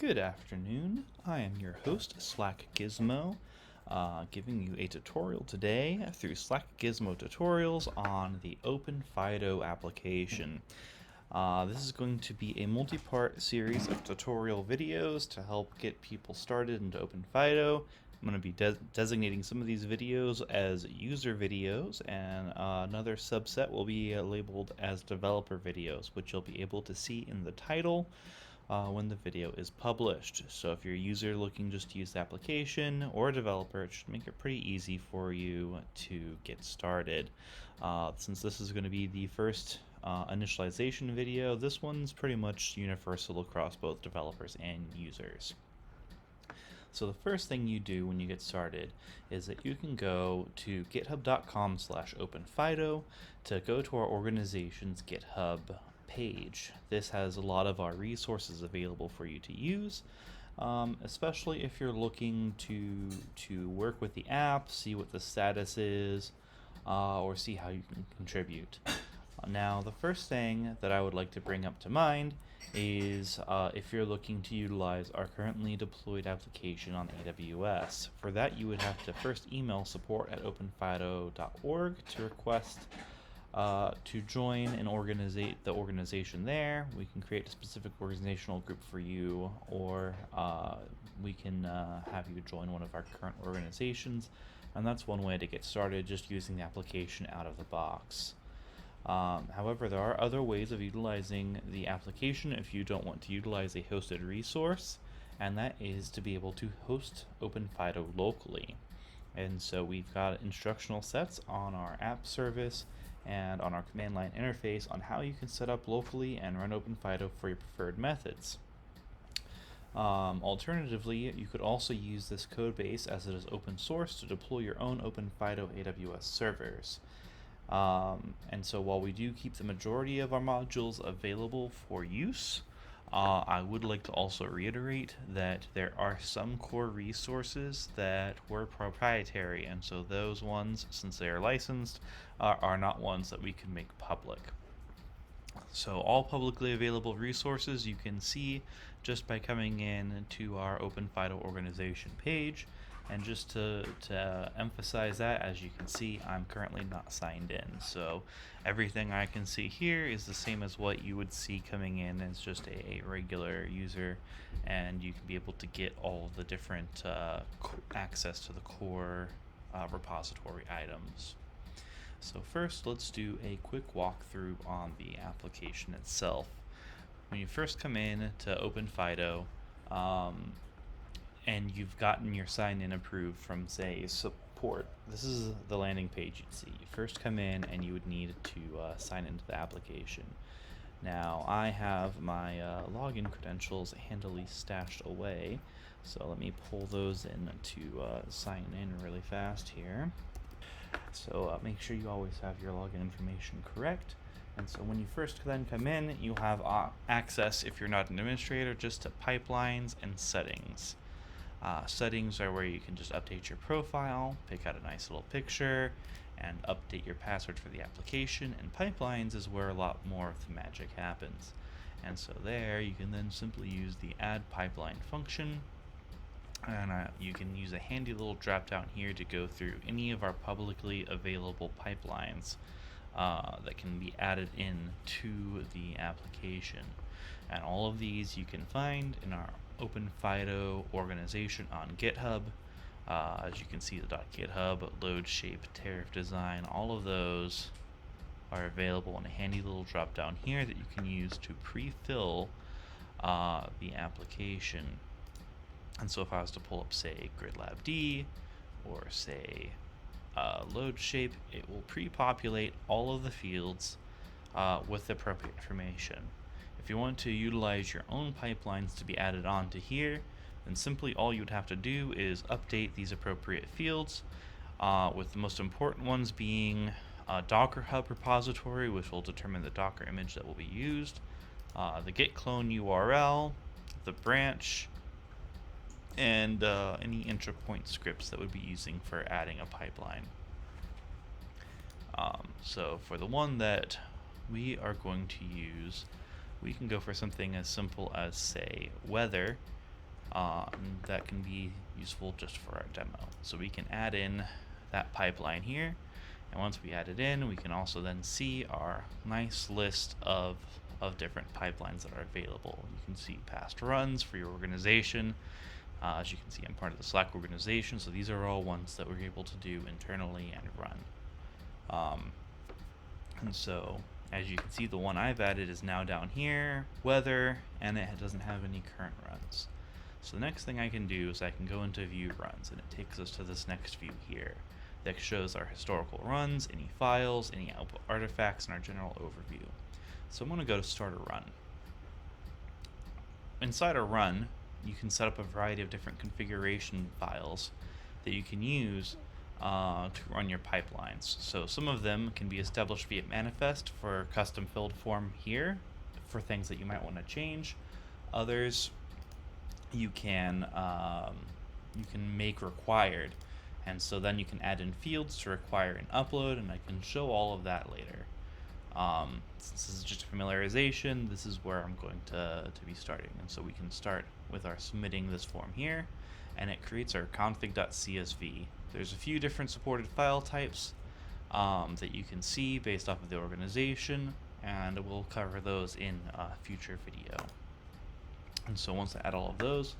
Good afternoon. I am your host, Slack Gizmo, giving you a tutorial today through Slack Gizmo tutorials on the OpenFIDO application. This is going to be a multi-part series of tutorial videos to help get people started into OpenFIDO. I'm going to be designating some of these videos as user videos, and another subset will be labeled as developer videos, which you'll be able to see in the title when the video is published. So if you're a user looking just to use the application, or a developer, it should make it pretty easy for you to get started. Since this is going to be the first initialization video, this one's pretty much universal across both developers and users. So the first thing you do when you get started is that you can go to github.com/openfido to go to our organization's GitHub page. This has a lot of our resources available for you to use, especially if you're looking to work with the app, see what the status is, or see how you can contribute. Now, the first thing that I would like to bring up to mind is if you're looking to utilize our currently deployed application on AWS. For that, you would have to first email support@openfido.org to request to join and the organization there. We can create a specific organizational group for you, or we can have you join one of our current organizations, and that's one way to get started, just using the application out of the box. However, there are other ways of utilizing the application if you don't want to utilize a hosted resource, and that is to be able to host OpenFIDO locally. And so we've got instructional sets on our app service and on our command line interface on how you can set up locally and run OpenFIDO for your preferred methods. Alternatively, you could also use this code base, as it is open source, to deploy your own OpenFIDO AWS servers. And so while we do keep the majority of our modules available for use, I would like to also reiterate that there are some core resources that were proprietary, and so those ones, since they are licensed, are not ones that we can make public. So all publicly available resources you can see just by coming in to our OpenFIDO organization page. And just to emphasize that, as you can see, I'm currently not signed in. So everything I can see here is the same as what you would see coming in as just a regular user, and you can be able to get all the different access to the core repository items. So first, let's do a quick walkthrough on the application itself. When you first come in to OpenFIDO, and you've gotten your sign-in approved from, say, support, this is the landing page you'd see. You first come in and you would need to sign into the application. Now, I have my login credentials handily stashed away, so let me pull those in to sign in really fast here. So make sure you always have your login information correct. And so when you first then come in, you'll have access, if you're not an administrator, just to pipelines and settings. Settings are where you can just update your profile, pick out a nice little picture, and update your password for the application. And pipelines is where a lot more of the magic happens. And so there you can then simply use the add pipeline function, and you can use a handy little drop down here to go through any of our publicly available pipelines that can be added in to the application. And all of these you can find in our OpenFIDO organization on GitHub. As you can see, the .github, load shape, tariff design, all of those are available in a handy little drop down here that you can use to pre-fill the application. And so if I was to pull up, say, GridLabD or say load shape, it will pre-populate all of the fields with the appropriate information. If you want to utilize your own pipelines to be added onto here, then simply all you would have to do is update these appropriate fields, with the most important ones being Docker Hub repository, which will determine the Docker image that will be used, the git clone URL, the branch, and any interpoint scripts that would be using for adding a pipeline. So for the one that we are going to use, we can go for something as simple as, say, weather, and that can be useful just for our demo. So we can add in that pipeline here, and once we add it in, we can also then see our nice list of different pipelines that are available. You can see past runs for your organization. As you can see, I'm part of the Slack organization, so these are all ones that we're able to do internally and run. And so, as you can see, the one I've added is now down here, weather, and it doesn't have any current runs. So the next thing I can do is I can go into view runs, and it takes us to this next view here that shows our historical runs, any files, any output artifacts, and our general overview. So I'm going to go to start a run. Inside a run, you can set up a variety of different configuration files that you can use to run your pipelines. So some of them can be established via manifest for custom filled form here for things that you might want to change. Others you can make required, and so then you can add in fields to require an upload, and I can show all of that later. Since this is just familiarization, this is where I'm going to be starting, and so we can start with our submitting this form here, and it creates our config.csv. There's a few different supported file types that you can see based off of the organization, and we'll cover those in a future video. And so once I add all of those,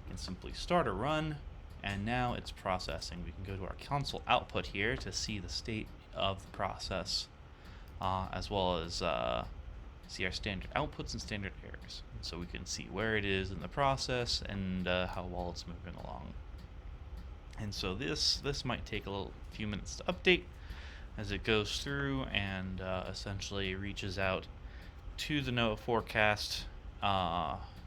I can simply start a run, and now it's processing. We can go to our console output here to see the state of the process, as well as see our standard outputs and standard errors. And so we can see where it is in the process and how well it's moving along. And so this might take a few minutes to update as it goes through and essentially reaches out to the NOAA forecast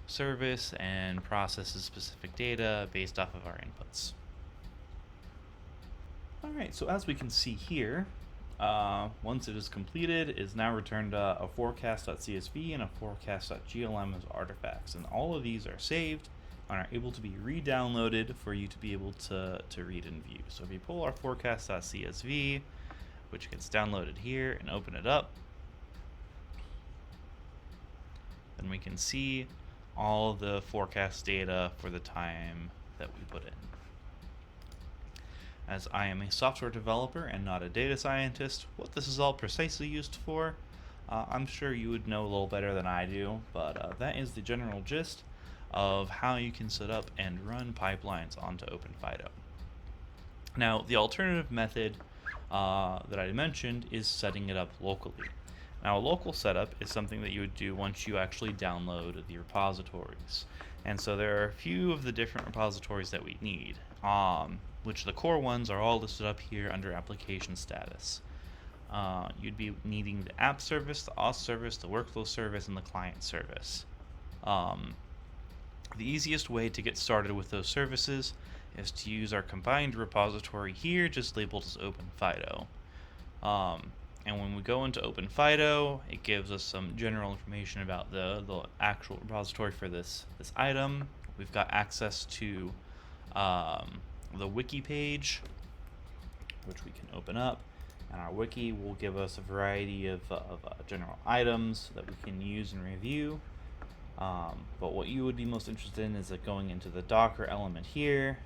service and processes specific data based off of our inputs. Alright, so as we can see here, once it is completed, it is now returned a forecast.csv and a forecast.glm as artifacts, and all of these are saved and are able to be re-downloaded for you to be able to read and view. So if you pull our forecast.csv, which gets downloaded here, and open it up, then we can see all the forecast data for the time that we put in. As I am a software developer and not a data scientist, what this is all precisely used for, I'm sure you would know a little better than I do, but that is the general gist of how you can set up and run pipelines onto OpenFIDO. Now, the alternative method that I mentioned is setting it up locally. Now, a local setup is something that you would do once you actually download the repositories. And so there are a few of the different repositories that we need, which the core ones are all listed up here under application status. You'd be needing the app service, the auth service, the workflow service, and the client service. The easiest way to get started with those services is to use our combined repository here, just labeled as OpenFIDO. And when we go into OpenFIDO, it gives us some general information about the actual repository for this item. We've got access to the wiki page, which we can open up, and our wiki will give us a variety of general items that we can use and review. But what you would be most interested in is going into the Docker element here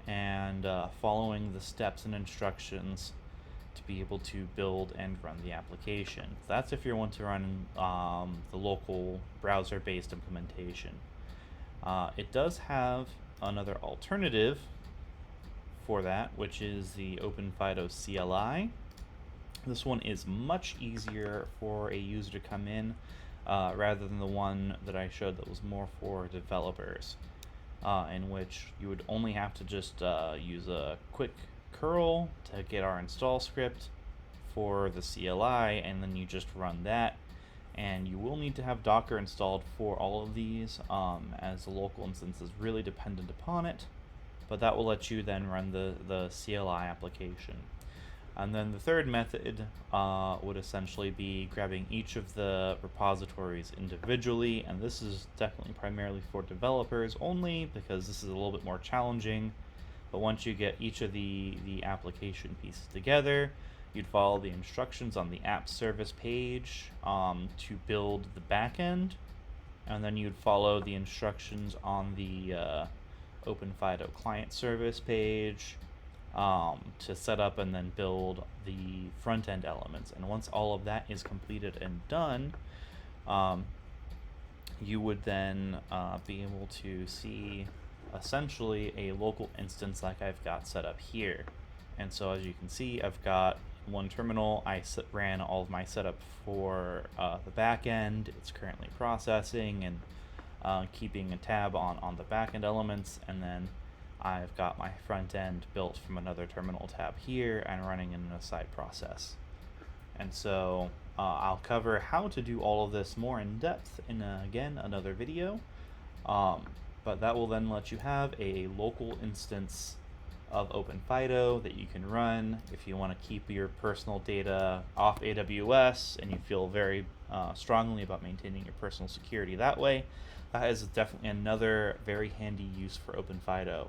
and following the steps and instructions to be able to build and run the application. That's if you want to run the local browser-based implementation. It does have another alternative for that, which is the OpenFIDO CLI. This one is much easier for a user to come in rather than the one that I showed that was more for developers, in which you would only have to just use a quick curl to get our install script for the CLI, and then you just run that. And you will need to have Docker installed for all of these, as the local instance is really dependent upon it, but that will let you then run the CLI application. And then the third method would essentially be grabbing each of the repositories individually, and this is definitely primarily for developers only because this is a little bit more challenging. But once you get each of the application pieces together, you'd follow the instructions on the app service page to build the backend, and then you'd follow the instructions on the OpenFIDO client service page to set up and then build the front end elements. And once all of that is completed and done, you would then be able to see essentially a local instance like I've got set up here. And so as you can see, I've got one terminal. I ran all of my setup for the back end. It's currently processing and keeping a tab on the back end elements, and then I've got my front end built from another terminal tab here and running in a side process. And so I'll cover how to do all of this more in depth in, again, another video. But that will then let you have a local instance of OpenFIDO that you can run if you want to keep your personal data off AWS and you feel very strongly about maintaining your personal security that way. That is definitely another very handy use for OpenFIDO.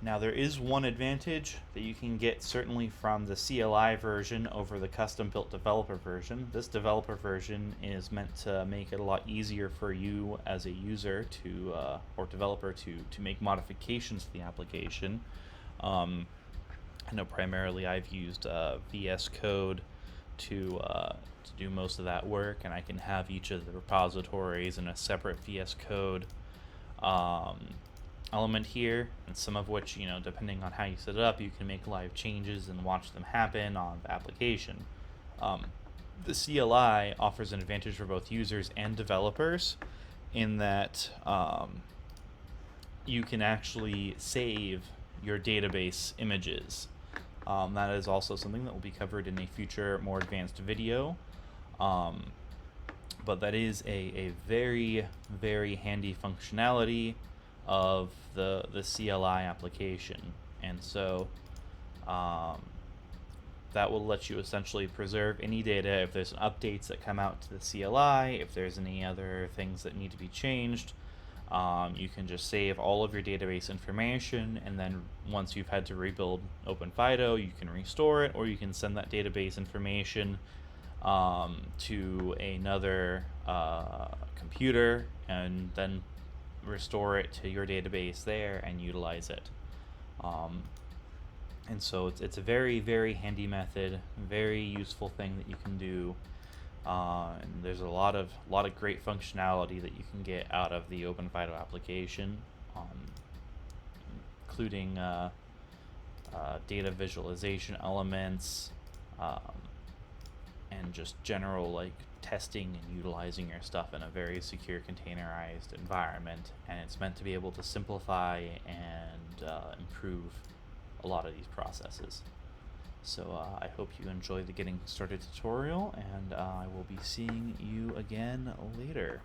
Now there is one advantage that you can get certainly from the CLI version over the custom built developer version. This developer version is meant to make it a lot easier for you as a user to or developer to make modifications to the application. I know primarily I've used VS Code to do most of that work, and I can have each of the repositories in a separate VS Code element here, and some of which, you know, depending on how you set it up, you can make live changes and watch them happen on the application. The CLI offers an advantage for both users and developers in that you can actually save your database images. That is also something that will be covered in a future, more advanced video. But that is a very, very handy functionality of the CLI application. And so that will let you essentially preserve any data if there's updates that come out to the CLI, if there's any other things that need to be changed. You can just save all of your database information, and then once you've had to rebuild OpenFIDO, you can restore it, or you can send that database information to another computer and then restore it to your database there and utilize it. And so it's a very, very handy method, very useful thing that you can do. And there's a lot of great functionality that you can get out of the OpenFIDO application, including data visualization elements, and just general like testing and utilizing your stuff in a very secure containerized environment. And it's meant to be able to simplify and improve a lot of these processes. So I hope you enjoy the Getting Started tutorial, and I will be seeing you again later.